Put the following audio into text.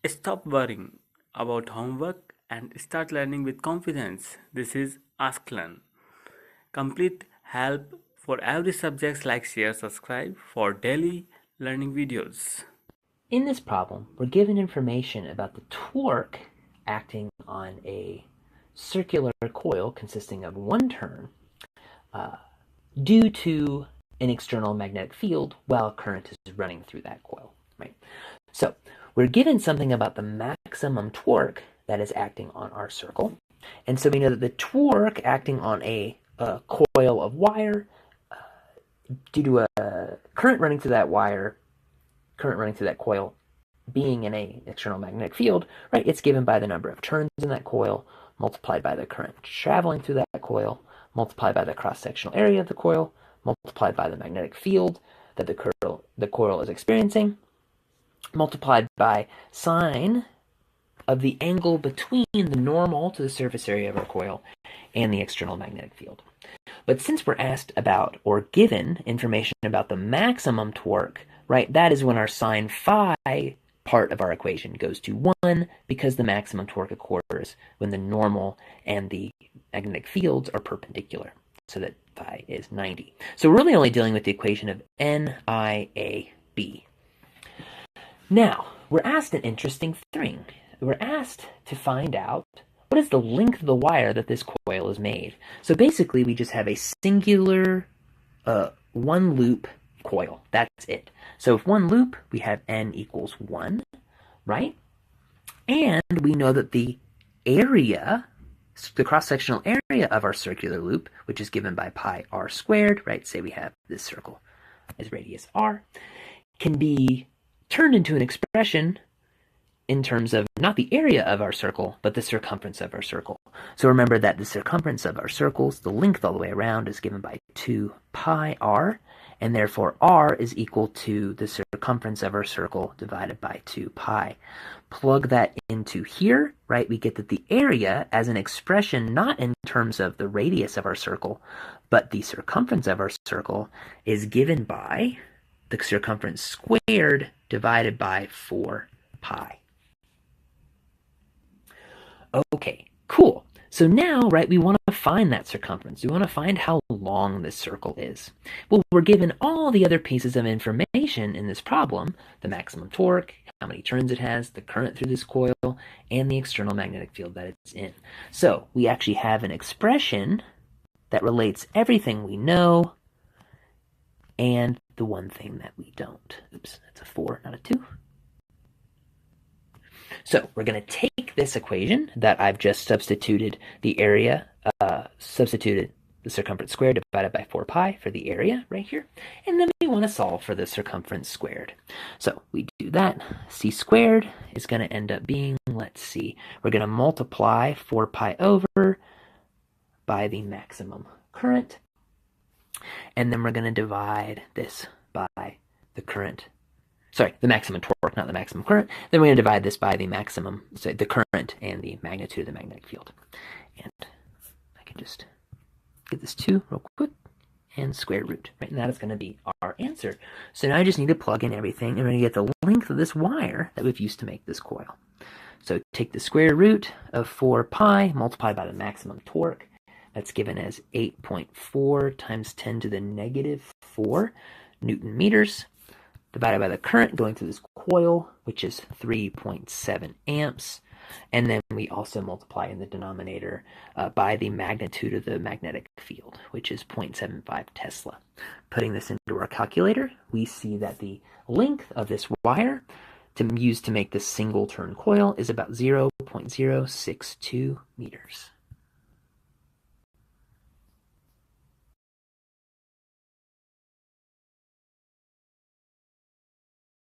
Stop worrying about homework and start learning with confidence. This is Ask Learn. Complete help for every subject. Like, share, subscribe for daily learning videos. In this problem, we're given information about the torque acting on a circular coil consisting of one turn due to an external magnetic field while current is running through that coil, right? So we're given something about the maximum torque that is acting on our circle. And so we know that the torque acting on a coil of wire due to a current running through that wire, current running through that coil being in an external magnetic field, right? It's given by the number of turns in that coil multiplied by the current traveling through that coil, multiplied by the cross-sectional area of the coil, multiplied by the magnetic field that the coil is experiencing, multiplied by sine of the angle between the normal to the surface area of our coil and the external magnetic field. But since we're asked about or given information about the maximum torque, right, that is when our sine phi part of our equation goes to 1 because the maximum torque occurs when the normal and the magnetic fields are perpendicular, so that phi is 90. So we're really only dealing with the equation of NIAB. Now, we're asked an interesting thing. We're asked to find out what is the length of the wire that this coil is made. So basically, we just have a singular one loop coil. That's it. So if one loop, we have n equals 1, right? And we know that the area, the cross-sectional area of our circular loop, which is given by pi r squared, right? Say we have this circle as radius r, can be turned into an expression in terms of not the area of our circle, but the circumference of our circle. So remember that the circumference of our circles, the length all the way around, is given by 2 pi r, and therefore r is equal to the circumference of our circle divided by 2 pi. Plug that into here, right? We get that the area as an expression, not in terms of the radius of our circle, but the circumference of our circle, is given by the circumference squared divided by 4 pi. Okay, cool. So now, right, we want to find that circumference. We want to find how long this circle is. Well, we're given all the other pieces of information in this problem: the maximum torque, how many turns it has, the current through this coil, and the external magnetic field that it's in. So we actually have an expression that relates everything we know and the one thing that we don't. Oops, that's a 4, not a 2. So we're going to take this equation that I've just substituted the area, substituted the circumference squared divided by 4 pi for the area right here, and then we want to solve for the circumference squared. So we do that. C squared is going to end up being, let's see, we're going to multiply 4 pi over by the maximum current, and then we're going to divide this by the current. Sorry, the maximum torque, not the maximum current. Then we're going to divide this by the maximum, so the current and the magnitude of the magnetic field. And I can just get this 2 real quick and square root, right? And that is going to be our answer. So now I just need to plug in everything, and we're going to get the length of this wire that we've used to make this coil. So take the square root of 4 pi multiplied by the maximum torque. That's given as 8.4 times 10 to the negative 4 Newton meters, divided by the current going through this coil, which is 3.7 amps. And then we also multiply in the denominator by the magnitude of the magnetic field, which is 0.75 Tesla. Putting this into our calculator, we see that the length of this wire to use to make this single turn coil is about 0.062 meters.